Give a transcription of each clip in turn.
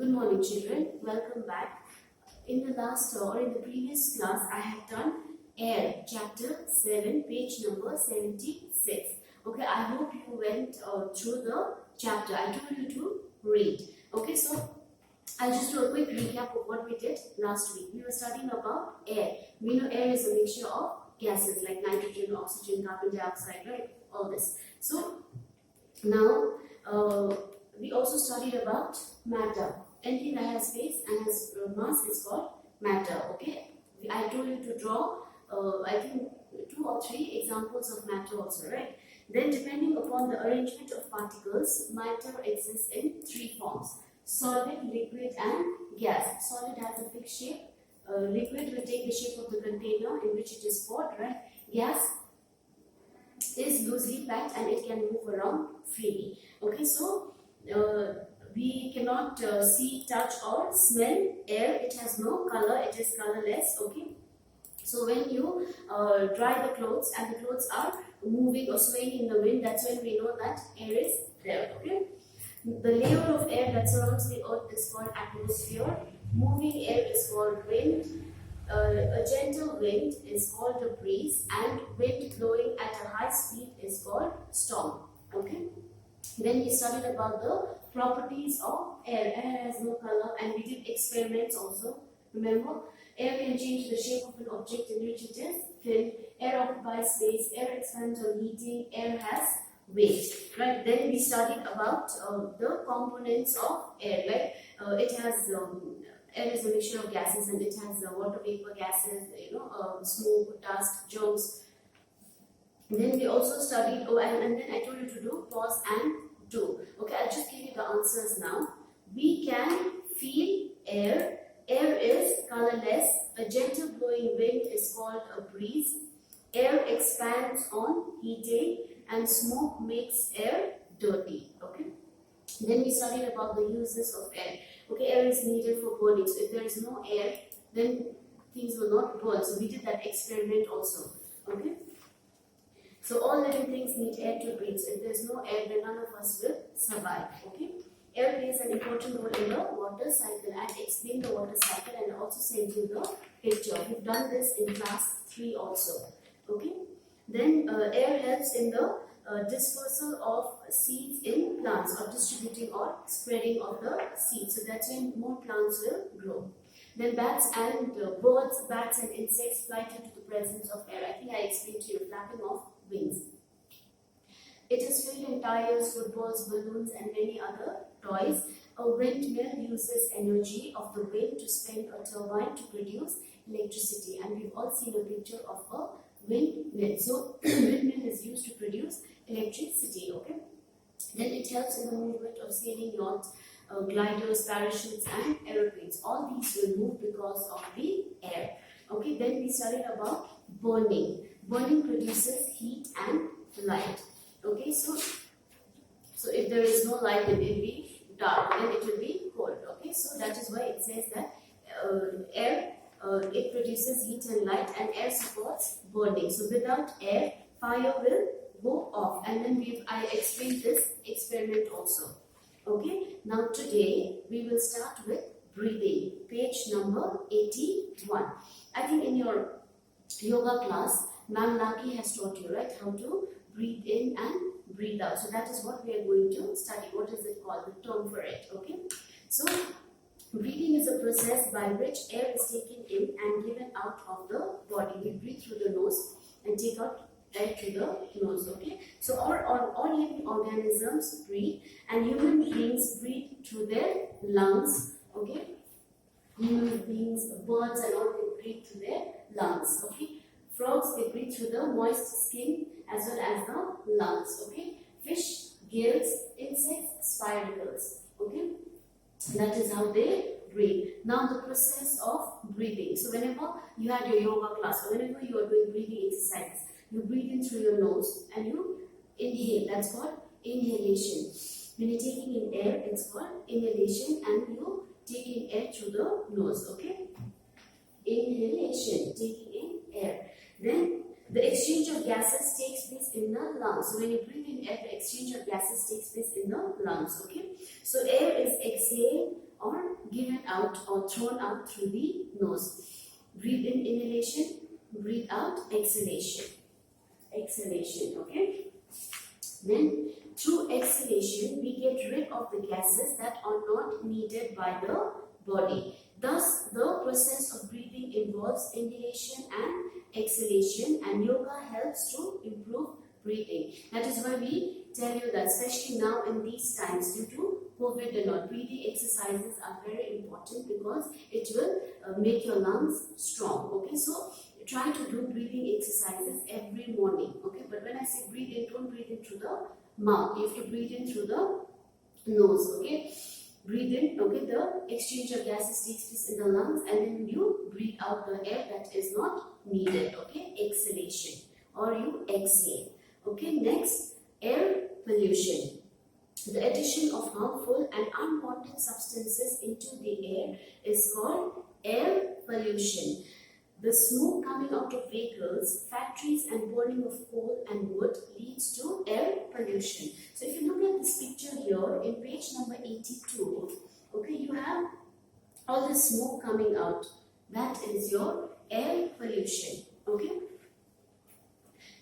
Good morning, children. Welcome back. In the previous class, I had done Air, chapter 7, page number 76. Okay, I hope you went through the chapter. I told you to read. Okay, so I'll just do a quick recap of what we did last week. We were studying about air. We know air is a mixture of gases like nitrogen, oxygen, carbon dioxide, right? All this. So now we also studied about matter. Anything that has space and has mass is called matter. Okay, I told you to draw I think 2 or 3 examples of matter also, right? Then depending upon the arrangement of particles, matter exists in 3 forms: solid, liquid and gas. Solid has a fixed shape. Liquid will take the shape of the container in which it is poured, right? Gas is loosely packed and it can move around freely. Okay, so we cannot see, touch or smell air. It has no color, it is colorless. Okay, so when you dry the clothes and the clothes are moving or swaying in the wind, that's when we know that air is there. Okay, the layer of air that surrounds the earth is called atmosphere. Moving air is called wind. A gentle wind is called a breeze, and wind blowing at a high speed is called storm. Okay, then we studied about the properties of air. Air has no color, and we did experiments also. Remember, air can change the shape of an object in which it is filled. Air occupies space. Air expands on heating. Air has weight. Right. Then we studied about the components of air. Like it has air is a mixture of gases, and it has water vapor gases. Smoke, dust, germs. Then we also studied, and then I told you to do pause and do. Okay, I'll just give you the answers now. We can feel air. Air is colorless. A gentle blowing wind is called a breeze. Air expands on heating, and smoke makes air dirty. Okay. Then we studied about the uses of air. Okay, air is needed for burning. So if there is no air, then things will not burn. So we did that experiment also. Okay. So all living things need air to breathe. So if there is no air, then none of us will survive. Okay. Air plays an important role in the water cycle. I explained the water cycle and I also sent you the picture. We've done this in class 3 also. Okay. Then air helps in the dispersal of seeds in plants, or distributing or spreading of the seeds. So that's when more plants will grow. Then bats and bats and insects fly due to the presence of air. I think I explained to you, flapping of wings. It is filled in tires, footballs, balloons and many other toys. A windmill uses energy of the wind to spin a turbine to produce electricity. And we've all seen a picture of a windmill. So windmill is used to produce electricity. Okay. Then it helps in the movement of sailing yachts, gliders, parachutes and aeroplanes. All these will move because of the air. Okay. Then we studied about burning. Burning produces heat and light. Okay. So if there is no light, then it will be dark. Then it will be cold. Okay. So that is why it says that air it produces heat and light, and air supports burning. So without air, fire will go off. And then I explained this experiment also. Okay. Now today we will start with breathing. Page number 81. I think in your yoga class, Ma'am Laki has taught you, right, how to breathe in and breathe out. So that is what we are going to study. What is it called? The term for it. Okay. So breathing is a process by which air is taken in and given out of the body. We breathe through the nose and take out air through the nose. Okay. So all living organisms breathe, and human beings breathe through their lungs. Okay. Human beings, birds and all, they breathe through their lungs. Okay. Frogs, they breathe through the moist skin as well as the lungs. Okay. Fish, gills, insects, spiracles. Okay. That is how they breathe. Now the process of breathing. So whenever you had your yoga class, or whenever you are doing breathing exercises, you breathe in through your nose and you inhale. That's called inhalation. When you're taking in air, it's called inhalation, and you take in air through the nose. Okay. Inhalation, taking in air. Then the exchange of gases takes place in the lungs. So when you breathe in air, the exchange of gases takes place in the lungs. Okay. So air is exhaled or given out or thrown out through the nose. Breathe in, inhalation. Breathe out, exhalation. Exhalation, okay? Then through exhalation, we get rid of the gases that are not needed by the body. Thus, the process of breathing involves inhalation and exhalation, and yoga helps to improve breathing. That is why we tell you that, especially now in these times due to COVID and all, breathing exercises are very important because it will make your lungs strong. Okay, so try to do breathing exercises every morning. Okay, but when I say breathe in, don't breathe in through the mouth. You have to breathe in through the nose. Okay, breathe in. Okay, the exchange of gases takes place in the lungs, and then you breathe out the air that is not needed. Okay, exhalation, or you exhale. Okay, next, air pollution. The addition of harmful and unwanted substances into the air is called air pollution. The smoke coming out of vehicles, factories and burning of coal and wood leads to air pollution. So if you look at this picture here in page number 82, okay, you have all this smoke coming out. That is your air pollution. Okay.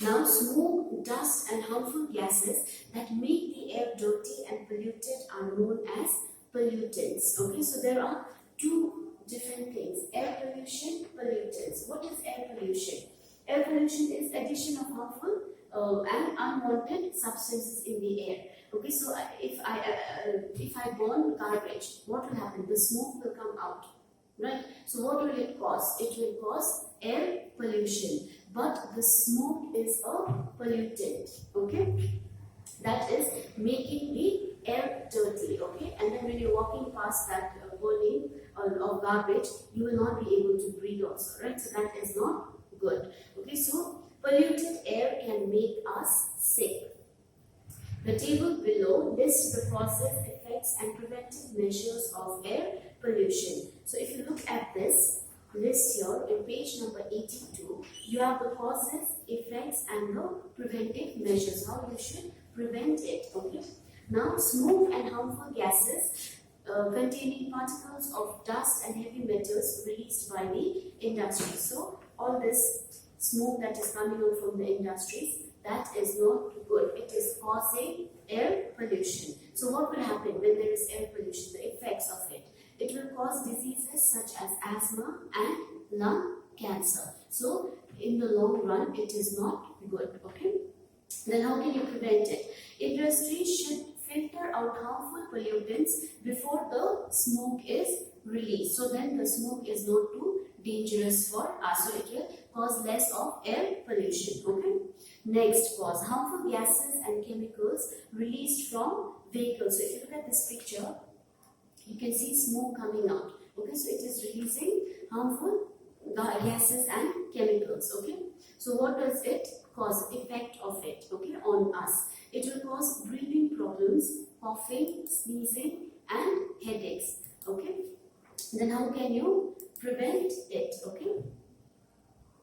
Now, smoke, dust and harmful gases that make the air dirty and polluted are known as pollutants. Okay, so there are two different things: air pollution, pollutants. What is air pollution? Air pollution is addition of harmful and unwanted substances in the air. Okay, so if I burn garbage, what will happen? The smoke will come out, right? So what will it cause? It will cause air pollution. But the smoke is a pollutant, okay? That is making the air dirty, okay? And then when you're walking past that burning of garbage, you will not be able to breathe also, right? So that is not good, okay? So polluted air can make us sick. The table below lists the causes, effects and preventive measures of air pollution. So if you look at this list here in page number 82, you have the causes, effects and the preventive measures, how you should prevent it. Okay. Now, smoke and harmful gases containing particles of dust and heavy metals released by the industry. So all this smoke that is coming out from the industries, that is not good. It is causing air pollution. So what will happen when there is air pollution? The effects of it. It will cause diseases such as asthma and lung cancer. So in the long run, it is not good. Okay. Then how can you prevent it? Industries should filter out harmful pollutants before the smoke is released. So then the smoke is not too dangerous for us. So it will cause less of air pollution. Okay. Next cause, harmful gases and chemicals released from vehicles. So if you look at this picture, you can see smoke coming out. Okay, so it is releasing harmful gases and chemicals. Okay, so what does it cause? Effect of it, okay, on us. It will cause breathing problems, coughing, sneezing and headaches. Okay, then how can you prevent it? Okay,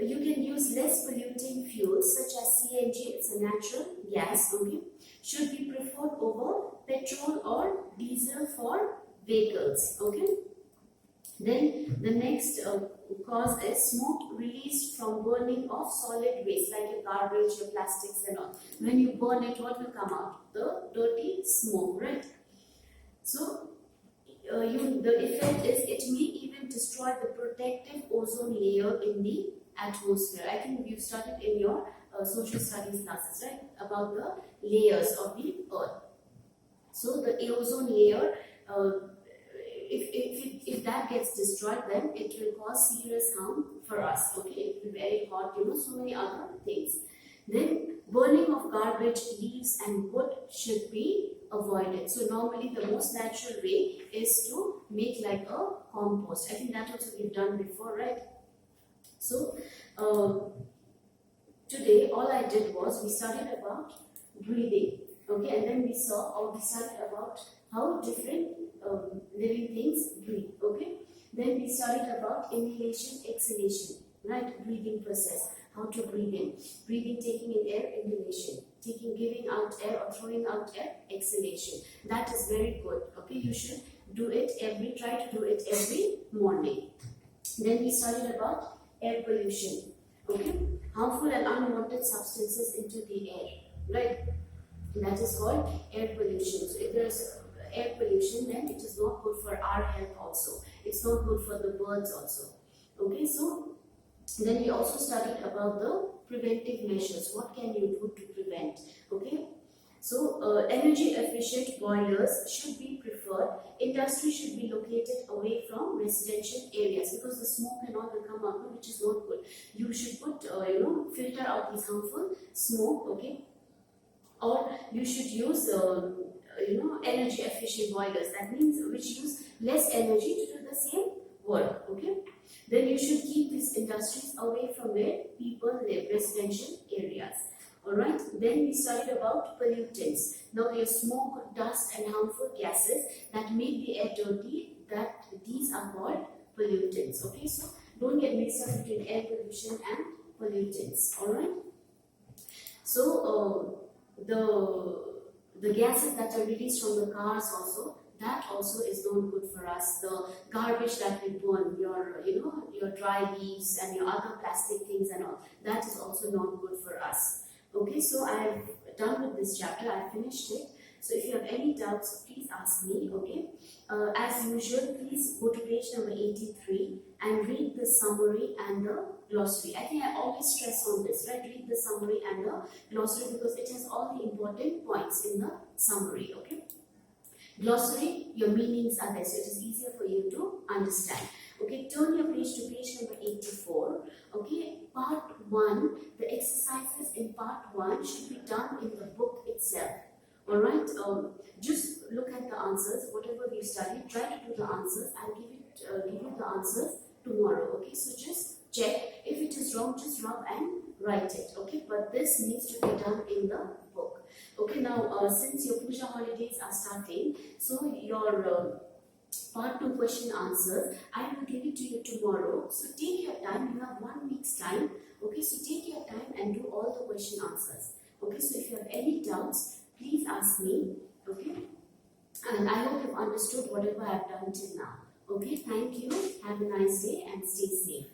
you can use less polluting fuels such as CNG, it's a natural gas. Okay, should be preferred over petrol or diesel for vehicles. Okay, then the next cause is smoke released from burning of solid waste like your garbage, your plastics and all. When you burn it, what will come out? The dirty smoke, right? So the effect is it may even destroy the protective ozone layer in the atmosphere. I think you studied in your social studies classes, right, about the layers of the earth. So the ozone layer, if that gets destroyed, then it will cause serious harm for us. Okay, it will be very hot, so many other things. Then burning of garbage, leaves and wood should be avoided. So normally the most natural way is to make like a compost. I think that also we've done before, right? So today all I did was we studied about breathing. Okay, and then we studied about how different living things breathe. Okay, then we studied about inhalation, exhalation, right? Breathing process, how to breathe in, breathing, taking in air, inhalation, giving out air or throwing out air, exhalation. That is very good. Okay, you should try to do it every morning. Then we studied about air pollution. Okay, harmful and unwanted substances into the air, right? That is called air pollution. So if there is air pollution, then it is not good for our health also. It's not good for the birds also. Okay, so then we also studied about the preventive measures. What can you do to prevent? Okay, so energy efficient boilers should be preferred. Industry should be located away from residential areas because the smoke and all will come out, which is not good. You should put, filter out these harmful smoke. Okay, or you should use energy efficient boilers. That means which use less energy to do the same work. Okay, then you should keep these industries away from where people live, residential areas. Alright, then we studied about pollutants. Now there is smoke, dust and harmful gases that make the air dirty, that these are called pollutants. Okay, so don't get mixed up between air pollution and pollutants. Alright, so the gases that are released from the cars also, that also is not good for us. The garbage that we burn, your dry leaves and your other plastic things and all, that is also not good for us. Okay, so I have done with this chapter. I finished it. So if you have any doubts, please ask me. Okay, as usual, please go to page number 83 and read the summary and the glossary. I think I always stress on this, right? Read the summary and the glossary because it has all the important points in the summary. Okay, glossary, your meanings are there, so it is easier for you to understand. Okay, turn your page to page number 84. Okay, part 1, the exercises in part 1 should be done in the book itself. Alright, just look at the answers, whatever we studied, try to do the answers. I'll give you the answers tomorrow. Okay, so just check. If it is wrong, just rub and write it. Okay, but this needs to be done in the book. Okay, now since your puja holidays are starting, so your part 2 question answers, I will give it to you tomorrow. So take your time, you have 1 week's time. Okay, so take your time and do all the question answers. Okay, so if you have any doubts, please ask me. Okay, and I hope you've understood whatever I have done till now. Okay, thank you, have a nice day and stay safe.